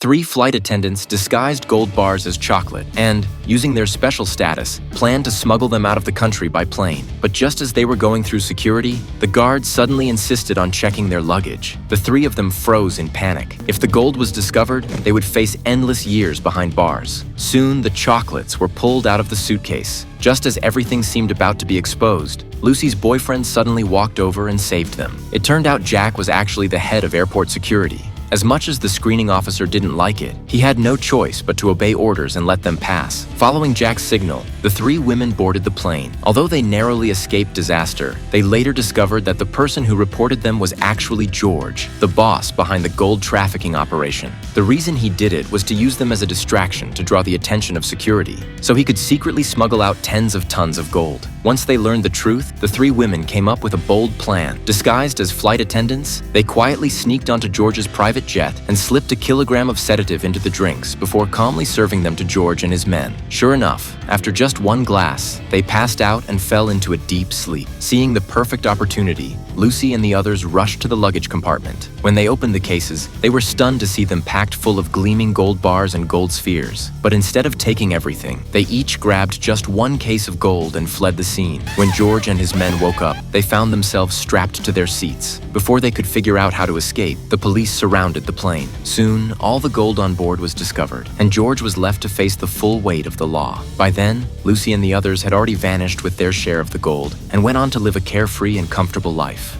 Three flight attendants disguised gold bars as chocolate and, using their special status, planned to smuggle them out of the country by plane. But just as they were going through security, the guards suddenly insisted on checking their luggage. The three of them froze in panic. If the gold was discovered, they would face endless years behind bars. Soon, the chocolates were pulled out of the suitcase. Just as everything seemed about to be exposed, Lucy's boyfriend suddenly walked over and saved them. It turned out Jack was actually the head of airport security. As much as the screening officer didn't like it, he had no choice but to obey orders and let them pass. Following Jack's signal, the three women boarded the plane. Although they narrowly escaped disaster, they later discovered that the person who reported them was actually George, the boss behind the gold trafficking operation. The reason he did it was to use them as a distraction to draw the attention of security, so he could secretly smuggle out tens of tons of gold. Once they learned the truth, the three women came up with a bold plan. Disguised as flight attendants, they quietly sneaked onto George's private jet and slipped a kilogram of sedative into the drinks before calmly serving them to George and his men. Sure enough, after just one glass, they passed out and fell into a deep sleep. Seeing the perfect opportunity, Lucy and the others rushed to the luggage compartment. When they opened the cases, they were stunned to see them packed full of gleaming gold bars and gold spheres. But instead of taking everything, they each grabbed just one case of gold and fled the scene. When George and his men woke up, they found themselves strapped to their seats. Before they could figure out how to escape, the police surrounded the plane. Soon, all the gold on board was discovered, and George was left to face the full weight of the law. By then, Lucy and the others had already vanished with their share of the gold and went on to live a carefree and comfortable life.